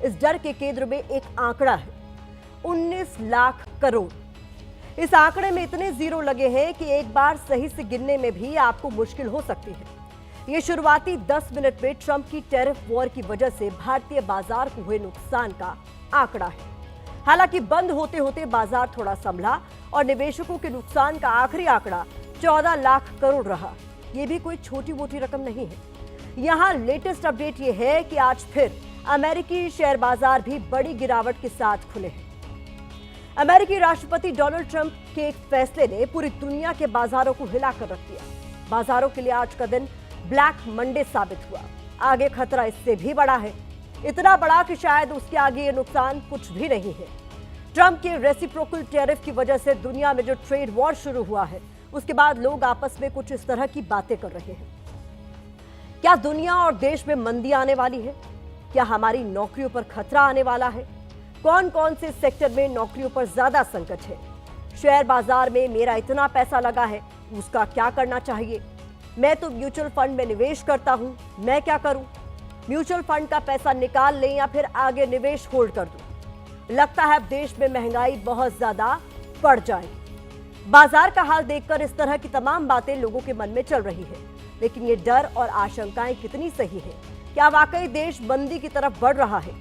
इस डर के केंद्र में एक आंकड़ा है, 19 लाख करोड़। इस आंकड़े में इतने जीरो लगे हैं कि एक बार सही से गिनने में भी आपको मुश्किल हो सकती है। ये शुरुआती 10 मिनट में ट्रंप की टैरिफ वॉर की वजह से भारतीय बाजार को हुए नुकसान का आंकड़ा है। हालांकि बंद होते होते बाजार थोड़ा संभला और निवेशकों के नुकसान का आखिरी आंकड़ा 14 लाख करोड़ रहा। ये भी कोई छोटी मोटी रकम नहीं है। यहां लेटेस्ट अपडेट ये है कि आज फिर अमेरिकी शेयर बाजार भी बड़ी गिरावट के साथ खुले हैं। अमेरिकी राष्ट्रपति डोनाल्ड ट्रंप के एक फैसले ने पूरी दुनिया के बाजारों को हिलाकर रख दिया। बाजारों के लिए आज का दिन ब्लैक मंडे साबित हुआ। आगे खतरा इससे भी बड़ा है, इतना बड़ा कि शायद उसके आगे ये नुकसान कुछ भी नहीं है। ट्रंप के रेसिप्रोकल टैरिफ की वजह से दुनिया में जो ट्रेड वॉर शुरू हुआ है, उसके बाद लोग आपस में कुछ इस तरह की बातें कर रहे हैं। क्या दुनिया और देश में मंदी आने वाली है? क्या हमारी नौकरियों पर खतरा आने वाला है? कौन कौन से सेक्टर में नौकरियों पर ज्यादा संकट है? शेयर बाजार में मेरा इतना पैसा लगा है, उसका क्या करना चाहिए? मैं तो म्यूचुअल फंड में निवेश करता हूं, मैं क्या करूं? म्यूचुअल फंड का पैसा निकाल लें या फिर आगे निवेश होल्ड कर दूं? लगता है अब देश में महंगाई बहुत ज्यादा बढ़ जाएगी। बाजार का हाल देखकर इस तरह की तमाम बातें लोगों के मन में चल रही है, लेकिन ये डर और आशंकाएं कितनी सही है? क्या वाकई देश मंदी की तरफ बढ़ रहा है?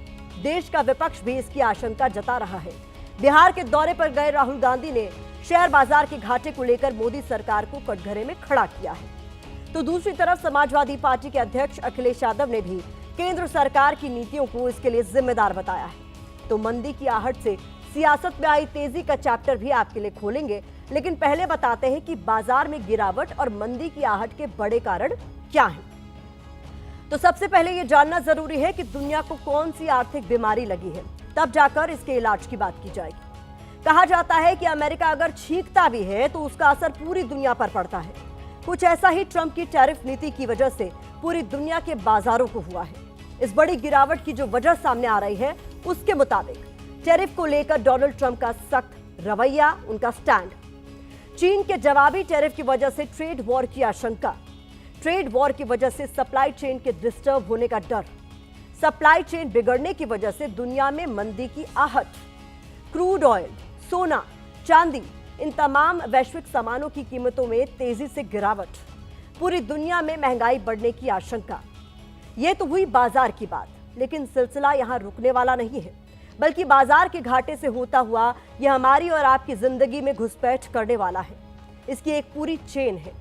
देश का विपक्ष भी इसकी आशंका जता रहा है। बिहार के दौरे पर गए राहुल गांधी ने शेयर बाजार के घाटे को लेकर मोदी सरकार को कटघरे में खड़ा किया है। तो दूसरी तरफ समाजवादी पार्टी के अध्यक्ष अखिलेश यादव ने भी केंद्र सरकार की नीतियों को इसके लिए जिम्मेदार बताया है। तो मंदी की आहट से सियासत में आई तेजी का चैप्टर भी आपके लिए खोलेंगे, लेकिन पहले बताते हैं कि बाजार में गिरावट और मंदी की आहट के बड़े कारण क्या हैं। तो सबसे पहले यह जानना जरूरी है कि दुनिया को कौन सी आर्थिक बीमारी लगी है, तब जाकर इसके इलाज की बात की जाएगी। कहा जाता है कि अमेरिका अगर छींकता भी है तो उसका असर पूरी दुनिया पर पड़ता है। कुछ ऐसा ही ट्रंप की टैरिफ नीति की वजह से पूरी दुनिया के बाजारों को हुआ है। इस बड़ी गिरावट की जो वजह सामने आ रही है, उसके मुताबिक टैरिफ को लेकर डोनाल्ड ट्रंप का सख्त रवैया, उनका स्टैंड, चीन के जवाबी टैरिफ की वजह से ट्रेड वॉर की आशंका, ट्रेड वॉर की वजह से सप्लाई चेन के डिस्टर्ब होने का डर, सप्लाई चेन बिगड़ने की वजह से दुनिया में मंदी की आहट, क्रूड ऑयल, सोना, चांदी, इन तमाम वैश्विक सामानों की कीमतों में तेजी से गिरावट, पूरी दुनिया में महंगाई बढ़ने की आशंका। यह तो हुई बाजार की बात, लेकिन सिलसिला यहां रुकने वाला नहीं है, बल्कि बाजार के घाटे से होता हुआ यह हमारी और आपकी जिंदगी में घुसपैठ करने वाला है। इसकी एक पूरी चेन है।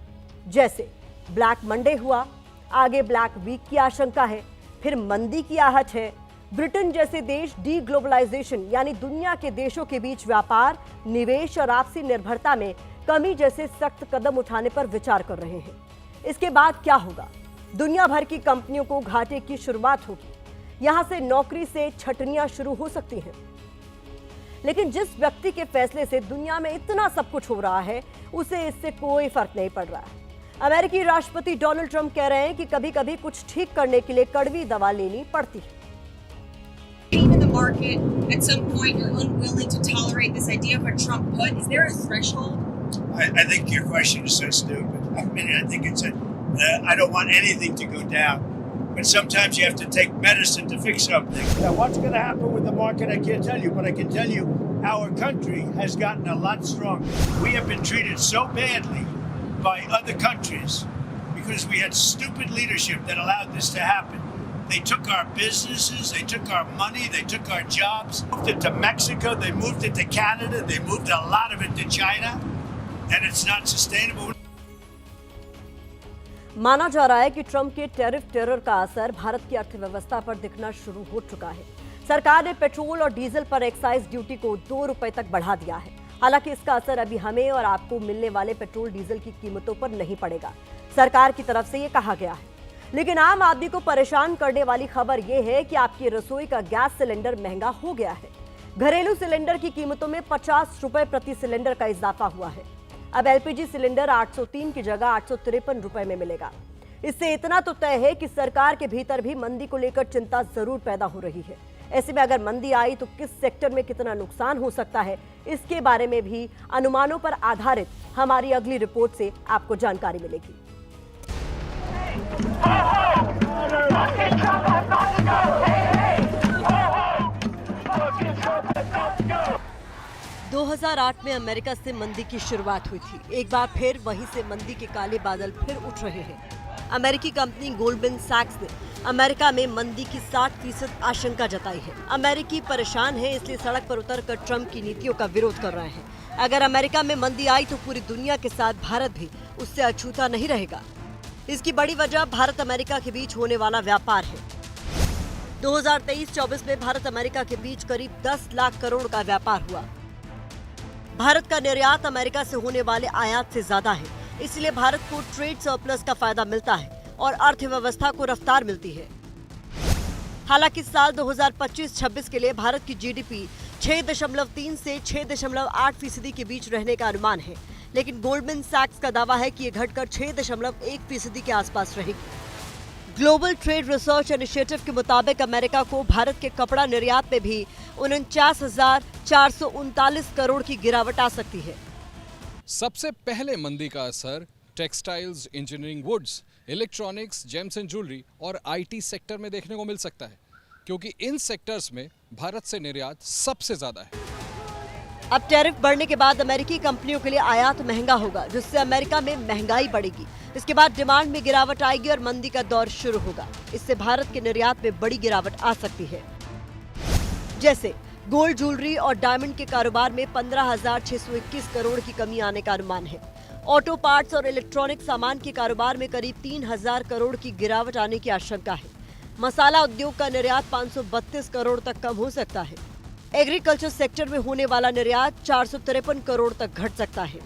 जैसे ब्लैक मंडे हुआ, आगे ब्लैक वीक की आशंका है, फिर मंदी की आहट है। ब्रिटेन जैसे देश डी ग्लोबलाइजेशन यानी दुनिया के देशों के बीच व्यापार, निवेश और आपसी निर्भरता में कमी जैसे सख्त कदम उठाने पर विचार कर रहे हैं। इसके बाद क्या होगा? दुनिया भर की कंपनियों को घाटे की शुरुआत होगी। यहां से नौकरी से छटनियां शुरू हो सकती हैं। लेकिन जिस व्यक्ति के फैसले से दुनिया में इतना सब कुछ हो रहा है, उसे इससे कोई फर्क नहीं पड़ रहा है। अमेरिकी राष्ट्रपति डोनाल्ड ट्रंप कह रहे हैं कि कभी-कभी कुछ ठीक करने के लिए कड़वी दवा लेनी पड़ती है। In the market, at some point, you're unwilling to tolerate this idea of a Trump put. Is there a threshold? I think your question is so stupid. I mean, I think it's I don't want anything to go down, but sometimes you have to take medicine to fix something. Now, what's going to happen with the market, I can't tell you, but I can tell you our country has gotten a lot stronger. We have been treated so badly by other countries because we had stupid leadership that allowed this to happen. They took our businesses, they took our money, they took our jobs, moved it to Mexico, they moved it to Canada, they moved a lot of it to China, and it's not sustainable. माना जा रहा है कि Trump के tariff terror का असर भारत की अर्थव्यवस्था पर दिखना शुरू हो चुका है। सरकार ने पेट्रोल और डीजल पर एक्साइज ड्यूटी को 2 रुपए तक बढ़ा दिया है। हालांकि इसका असर अभी हमें और आपको मिलने वाले पेट्रोल डीजल की कीमतों पर नहीं पड़ेगा, सरकार की तरफ से ये कहा गया है। लेकिन आम आदमी को परेशान करने वाली खबर यह है कि आपकी रसोई का गैस सिलेंडर महंगा हो गया है। घरेलू सिलेंडर की कीमतों में 50 रुपए प्रति सिलेंडर का इजाफा हुआ है। अब एलपीजी सिलेंडर 803 की जगह 853 रुपए में मिलेगा। इससे इतना तो तय है कि सरकार के भीतर भी मंदी को लेकर चिंता जरूर पैदा हो रही है। ऐसे में अगर मंदी आई तो किस सेक्टर में कितना नुकसान हो सकता है, इसके बारे में भी अनुमानों पर आधारित हमारी अगली रिपोर्ट से आपको जानकारी मिलेगी। 2008 में अमेरिका से मंदी की शुरुआत हुई थी। एक बार फिर वहीं से मंदी के काले बादल फिर उठ रहे हैं। अमेरिकी कंपनी गोल्डमैन सैक्स ने अमेरिका में मंदी की 60% आशंका जताई है। अमेरिकी परेशान है, इसलिए सड़क पर उतरकर ट्रंप की नीतियों का विरोध कर रहे हैं। अगर अमेरिका में मंदी आई तो पूरी दुनिया के साथ भारत भी उससे अछूता नहीं रहेगा। इसकी बड़ी वजह भारत अमेरिका के बीच होने वाला व्यापार है। 2023-24 में भारत अमेरिका के बीच करीब 10 लाख करोड़ का व्यापार हुआ। भारत का निर्यात अमेरिका से होने वाले आयात से ज्यादा है, इसलिए भारत को ट्रेड सरप्लस का फायदा मिलता है और अर्थव्यवस्था को रफ्तार मिलती है। हालांकि साल 2025-26 के लिए भारत की जीडीपी 6.3 से 6.8% के बीच रहने का अनुमान है, लेकिन गोल्डमैन सैक्स का दावा है कि ये घटकर 6.1% के आसपास रहेगी। ग्लोबल ट्रेड रिसर्च इनिशिएटिव के मुताबिक अमेरिका को भारत के कपड़ा निर्यात में भी 49,439 करोड़ की गिरावट आ सकती है। सबसे पहले मंदी का असर textiles, engineering, woods, electronics, gems and jewellery और आईटी सेक्टर में देखने को मिल सकता है, क्योंकि इन सेक्टर्स में भारत से निर्यात सबसे ज्यादा है। अब टैरिफ बढ़ने के बाद अमेरिकी कंपनियों के लिए आयात महंगा होगा, जिससे अमेरिका में महंगाई बढ़ेगी। इसके बाद डिमांड में गिरावट आएगी और मंदी का दौर शुरू होगा। इससे भारत के निर्यात में बड़ी गिरावट आ सकती है। जैसे गोल्ड, ज्वेलरी और डायमंड के कारोबार में 15,621 करोड़ की कमी आने का अनुमान है। ऑटो पार्ट्स और इलेक्ट्रॉनिक सामान के कारोबार में करीब 3,000 करोड़ की गिरावट आने की आशंका है। मसाला उद्योग का निर्यात 532 करोड़ तक कम हो सकता है। एग्रीकल्चर सेक्टर में होने वाला निर्यात 453 करोड़ तक घट सकता है।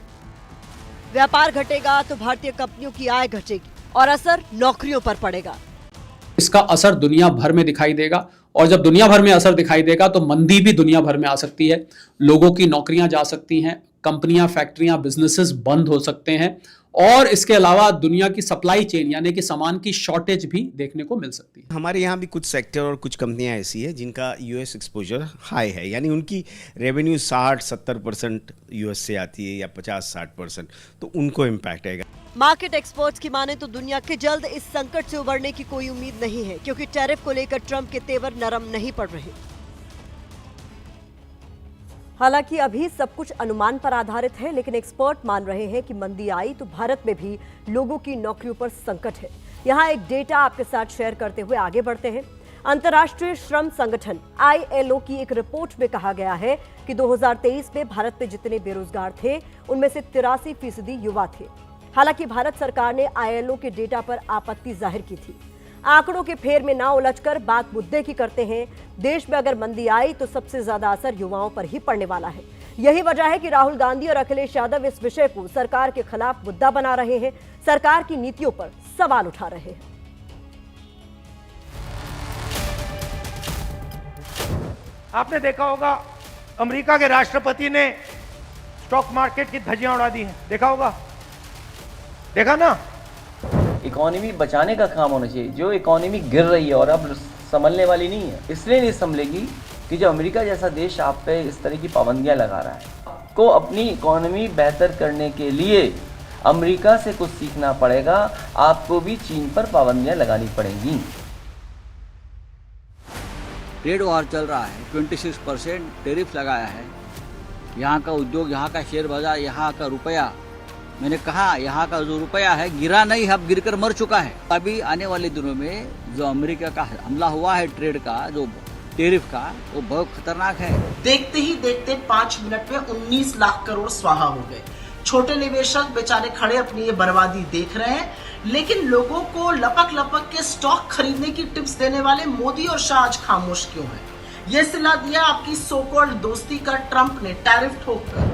व्यापार घटेगा तो भारतीय कंपनियों की आय घटेगी और असर नौकरियों पर पड़ेगा। इसका असर दुनिया भर में दिखाई देगा, और जब दुनिया भर में असर दिखाई देगा तो मंदी भी दुनिया भर में आ सकती है। लोगों की नौकरियां जा सकती हैं, कंपनियां, फैक्ट्रियां, बिजनेसेस बंद हो सकते हैं, और इसके अलावा दुनिया की सप्लाई चेन यानी कि सामान की शॉर्टेज भी देखने को मिल सकती है। हमारे यहाँ भी कुछ सेक्टर और कुछ कंपनियां ऐसी है जिनका यूएस एक्सपोजर हाई है, यानी उनकी रेवेन्यू 60-70% यूएस से आती है या 50-60%, तो उनको इम्पैक्ट आएगा। मार्केट एक्सपर्ट्स की माने तो दुनिया के जल्द इस संकट से उबरने की कोई उम्मीद नहीं है, क्योंकि टैरिफ को लेकर ट्रंप के तेवर नरम नहीं पड़ रहे। हालांकि अभी सब कुछ अनुमान पर आधारित है, लेकिन एक्सपर्ट मान रहे हैं कि मंदी आई तो भारत में भी लोगों की नौकरियों पर संकट है। यहाँ एक डेटा आपके साथ शेयर करते हुए आगे बढ़ते हैं। अंतर्राष्ट्रीय श्रम संगठन ILO की एक रिपोर्ट में कहा गया है कि 2023 में भारत में जितने बेरोजगार थे उनमें से 83% युवा थे। हालांकि भारत सरकार ने ILO के डेटा पर आपत्ति जाहिर की थी। आंकड़ों के फेर में ना उलझकर बात मुद्दे की करते हैं। देश में अगर मंदी आई तो सबसे ज्यादा असर युवाओं पर ही पड़ने वाला है। यही वजह है कि राहुल गांधी और अखिलेश यादव इस विषय को सरकार के खिलाफ मुद्दा बना रहे हैं, सरकार की नीतियों पर सवाल उठा रहे हैं। आपने देखा होगा अमेरिका के राष्ट्रपति ने स्टॉक मार्केट की धज्जियां उड़ा दी हैं, देखा होगा, देखा ना। इकोनॉमी बचाने का काम होना चाहिए। जो इकोनॉमी गिर रही है और अब संभलने वाली नहीं है, इसलिए नहीं संभलेगी कि जो अमेरिका जैसा देश आप पे इस तरह की पाबंदियां लगा रहा है। आपको अपनी इकोनॉमी बेहतर करने के लिए अमेरिका से कुछ सीखना पड़ेगा। आपको भी चीन पर पाबंदियां लगानी पड़ेंगी। ट्रेड वॉर चल रहा है, 26% टैरिफ लगाया है। यहाँ का उद्योग, यहाँ का शेयर बाजार, यहाँ का रुपया, मैंने कहा यहाँ का जो रुपया है गिरा नहीं, अब गिरकर मर चुका है। अभी आने वाले दिनों में जो अमेरिका का हमला हुआ है ट्रेड का, जो टैरिफ का, वो बहुत खतरनाक है। देखते ही देखते 5 मिनट में 19 लाख करोड़ स्वाहा हो गए। छोटे निवेशक बेचारे खड़े अपनी ये बर्बादी देख रहे हैं, लेकिन लोगों को लपक लपक के स्टॉक खरीदने की टिप्स देने वाले मोदी और शाह आज खामोश क्यों हैं? ये सिला दिया आपकी सो कॉल्ड दोस्ती का ट्रंप ने टैरिफ ठोककर।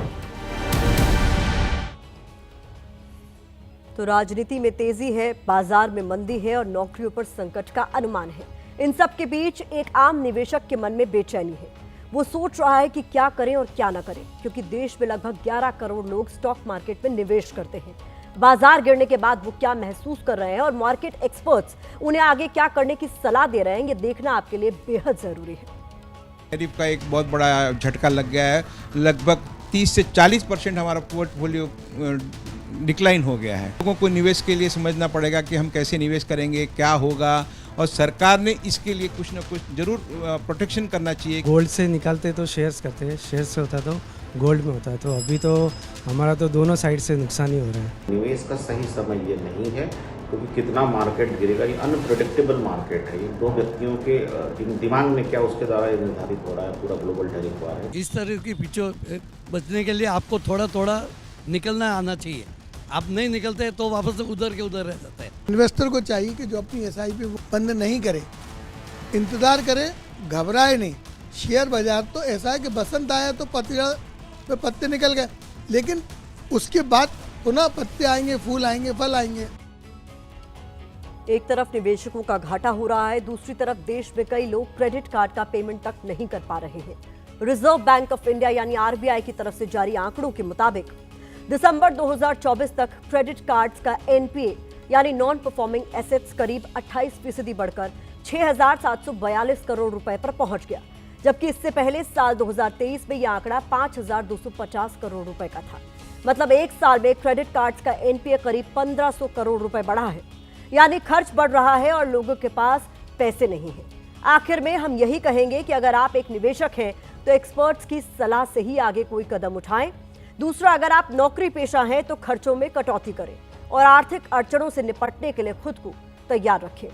तो राजनीति में तेजी है, बाजार में मंदी है और नौकरियों पर संकट का अनुमान है। इन सब के बीच एक आम निवेशक के मन में बेचैनी है। वो सोच रहा है कि क्या करें और क्या ना करें, क्योंकि देश में लगभग 11 करोड़ लोग स्टॉक मार्केट में निवेश करते हैं। बाजार गिरने के बाद वो क्या महसूस कर रहे हैं और मार्केट एक्सपर्ट्स उन्हें आगे क्या करने की सलाह दे रहे हैं, ये देखना आपके लिए बेहद जरूरी है। टैरिफ का एक बहुत बड़ा झटका लग गया है। लगभग 30 से 40% हमारा पोर्टफोलियो डिक्लाइन हो गया है। लोगों को निवेश के लिए समझना पड़ेगा कि हम कैसे निवेश करेंगे, क्या होगा, और सरकार ने इसके लिए कुछ ना कुछ जरूर प्रोटेक्शन करना चाहिए। गोल्ड से निकालते तो शेयर्स करते हैं, शेयर्स से होता तो गोल्ड में होता है। तो अभी तो हमारा तो दोनों साइड से नुकसान ही हो रहा है। निवेश का सही समय ये नहीं है, क्योंकि कितना मार्केट गिरेगा, ये अनप्रेडिक्टेबल मार्केट है। ये दो व्यक्तियों के दिमाग में क्या उसके द्वारा ये निर्धारित हो रहा है, पूरा ग्लोबल टैरिफ हुआ है। इस तरह की पीछे बचने के लिए आपको थोड़ा थोड़ा निकलना आना चाहिए। आप नहीं निकलते तो वापस उधर के उधर रह जाते हैं। इन्वेस्टर को चाहिए कि जो अपनी SIP बंद नहीं करे, इंतज़ार करे, घबराए नहीं। शेयर बाजार तो ऐसा है कि बसंत आया तो पतझड़ पे पत्ते निकल गए, लेकिन उसके बाद पुनः पत्ते आएंगे, फूल आएंगे, फल आएंगे। एक तरफ निवेशकों का घाटा हो रहा है, दूसरी तरफ देश में कई लोग क्रेडिट कार्ड का पेमेंट तक नहीं कर पा रहे हैं। रिजर्व बैंक ऑफ इंडिया यानी RBI की तरफ से जारी आंकड़ों के मुताबिक दिसंबर 2024 तक क्रेडिट कार्ड्स का NPA यानी नॉन परफॉर्मिंग एसेट्स करीब 28% बढ़कर 6,742 करोड़ रुपए पर पहुंच गया, जबकि इससे पहले साल 2023 में यह आंकड़ा 5,250 करोड़ रुपए का था। मतलब एक साल में क्रेडिट कार्ड्स का NPA करीब 1,500 करोड़ रुपए बढ़ा है, यानी खर्च बढ़ रहा है और लोगों के पास पैसे नहीं है। आखिर में हम यही कहेंगे कि अगर आप एक निवेशक हैं तो एक्सपर्ट्स की सलाह से ही आगे कोई कदम उठाएं। दूसरा, अगर आप नौकरी पेशा हैं तो खर्चों में कटौती करें और आर्थिक अड़चनों से निपटने के लिए खुद को तैयार रखें।